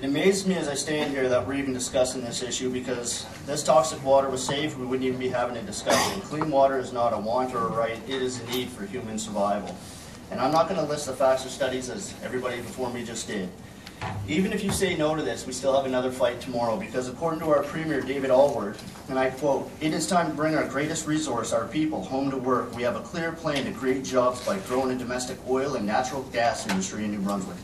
It amazes me as I stand here that we're even discussing this issue, because this toxic water was safe, we wouldn't even be having a discussion. Clean water is not a want or a right, it is a need for human survival. And I'm not going to list the facts or studies as everybody before me just did. Even if you say no to this, we still have another fight tomorrow, because according to our Premier, David Alward, and I quote, "It is time to bring our greatest resource, our people, home to work. We have a clear plan to create jobs by growing a domestic oil and natural gas industry in New Brunswick,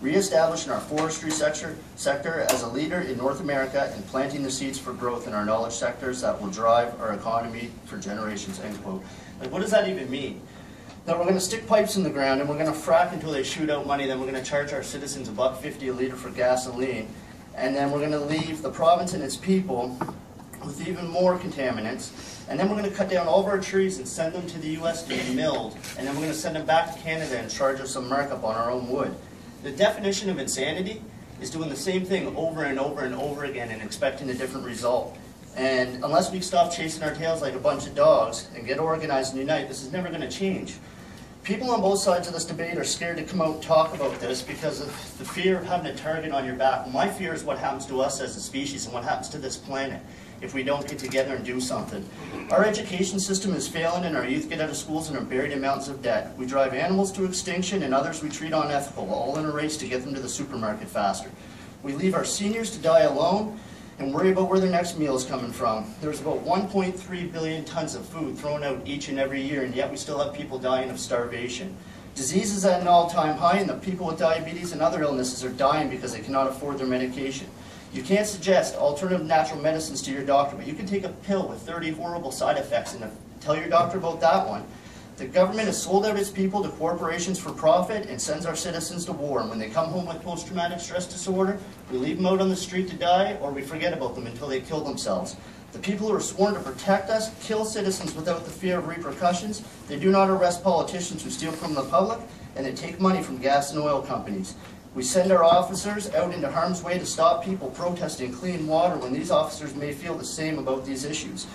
re-establishing our forestry sector as a leader in North America, and planting the seeds for growth in our knowledge sectors that will drive our economy for generations," end quote. Like, what does that even mean? That we're going to stick pipes in the ground and we're going to frack until they shoot out money, then we're going to charge our citizens $1.50 a litre for gasoline, and then we're going to leave the province and its people with even more contaminants, and then we're going to cut down all of our trees and send them to the US to be milled, and then we're going to send them back to Canada and charge us some markup on our own wood. The definition of insanity is doing the same thing over and over and over again and expecting a different result. And unless we stop chasing our tails like a bunch of dogs and get organized and unite, this is never going to change. People on both sides of this debate are scared to come out and talk about this because of the fear of having a target on your back. My fear is what happens to us as a species and what happens to this planet if we don't get together and do something. Our education system is failing, and our youth get out of schools and are buried in mountains of debt. We drive animals to extinction and others we treat unethical, all in a race to get them to the supermarket faster. We leave our seniors to die alone and worry about where their next meal is coming from. There's about 1.3 billion tons of food thrown out each and every year, and yet we still have people dying of starvation. Disease is at an all-time high, and the people with diabetes and other illnesses are dying because they cannot afford their medication. You can't suggest alternative natural medicines to your doctor, but you can take a pill with 30 horrible side effects and tell your doctor about that one. The government has sold out its people to corporations for profit and sends our citizens to war. And when they come home with post-traumatic stress disorder, we leave them out on the street to die, or we forget about them until they kill themselves. The people who are sworn to protect us kill citizens without the fear of repercussions. They do not arrest politicians who steal from the public, and they take money from gas and oil companies. We send our officers out into harm's way to stop people protesting clean water when these officers may feel the same about these issues.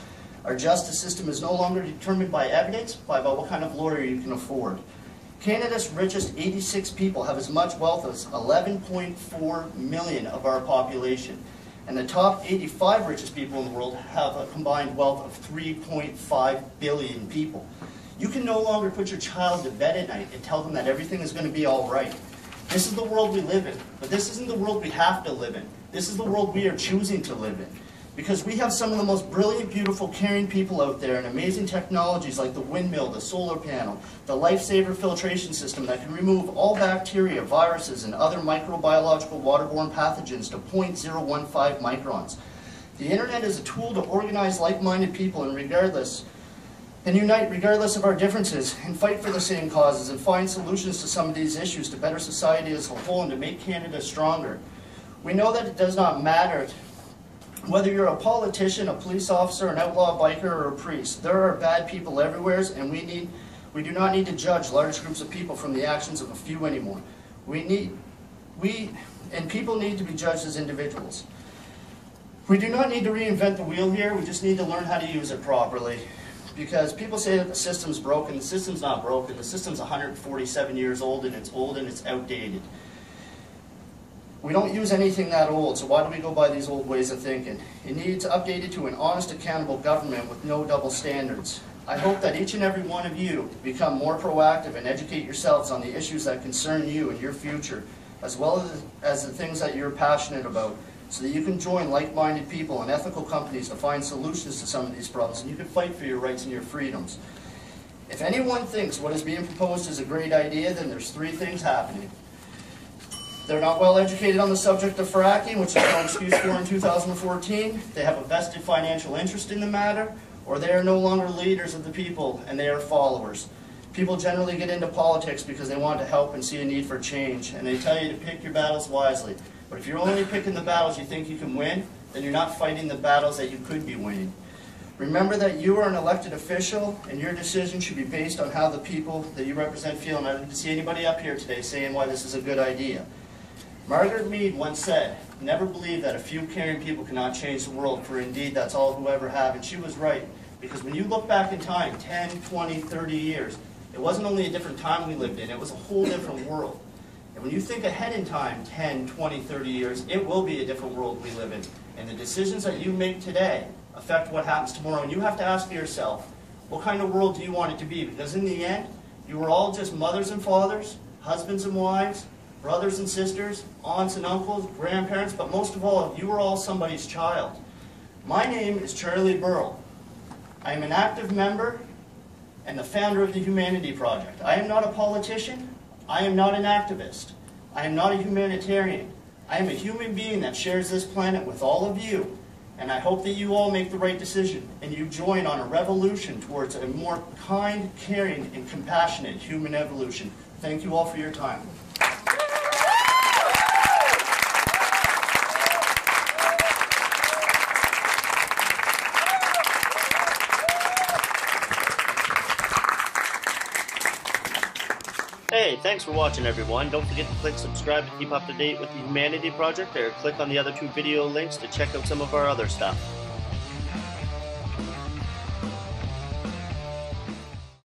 Our justice system is no longer determined by evidence, but by what kind of lawyer you can afford. Canada's richest 86 people have as much wealth as 11.4 million of our population. And the top 85 richest people in the world have a combined wealth of 3.5 billion people. You can no longer put your child to bed at night and tell them that everything is going to be all right. This is the world we live in, but this isn't the world we have to live in. This is the world we are choosing to live in. Because we have some of the most brilliant, beautiful, caring people out there, and amazing technologies like the windmill, the solar panel, the lifesaver filtration system that can remove all bacteria, viruses, and other microbiological waterborne pathogens to 0.015 microns. The internet is a tool to organize like-minded people and unite regardless of our differences, and fight for the same causes and find solutions to some of these issues to better society as a whole and to make Canada stronger. We know that it does not matter whether you're a politician, a police officer, an outlaw biker, or a priest. There are bad people everywhere, and we do not need to judge large groups of people from the actions of a few anymore. People need to be judged as individuals. We do not need to reinvent the wheel here, we just need to learn how to use it properly. Because people say that the system's broken. The system's not broken. The system's 147 years old, and it's outdated. We don't use anything that old, so why do we go by these old ways of thinking? It needs updated to an honest, accountable government with no double standards. I hope that each and every one of you become more proactive and educate yourselves on the issues that concern you and your future, as well as the things that you're passionate about, so that you can join like-minded people and ethical companies to find solutions to some of these problems, and you can fight for your rights and your freedoms. If anyone thinks what is being proposed is a great idea, then there's three things happening. They're not well educated on the subject of fracking, which is no excuse for in 2014. They have a vested financial interest in the matter, or they are no longer leaders of the people and they are followers. People generally get into politics because they want to help and see a need for change, and they tell you to pick your battles wisely. But if you're only picking the battles you think you can win, then you're not fighting the battles that you could be winning. Remember that you are an elected official, and your decision should be based on how the people that you represent feel. And I didn't see anybody up here today saying why this is a good idea. Margaret Mead once said, "Never believe that a few caring people cannot change the world, for indeed that's all who ever have." And she was right, because when you look back in time, 10, 20, 30 years, it wasn't only a different time we lived in, it was a whole different world. And when you think ahead in time, 10, 20, 30 years, it will be a different world we live in. And the decisions that you make today affect what happens tomorrow. And you have to ask yourself, what kind of world do you want it to be? Because in the end, you are all just mothers and fathers, husbands and wives, brothers and sisters, aunts and uncles, grandparents, but most of all, you are all somebody's child. My name is Charlie Burrell. I am an active member and the founder of the Humanity Project. I am not a politician. I am not an activist. I am not a humanitarian. I am a human being that shares this planet with all of you, and I hope that you all make the right decision and you join on a revolution towards a more kind, caring, and compassionate human evolution. Thank you all for your time. Hey, thanks for watching, everyone. Don't forget to click subscribe to keep up to date with the Humanity Project, or click on the other 2 video links to check out some of our other stuff.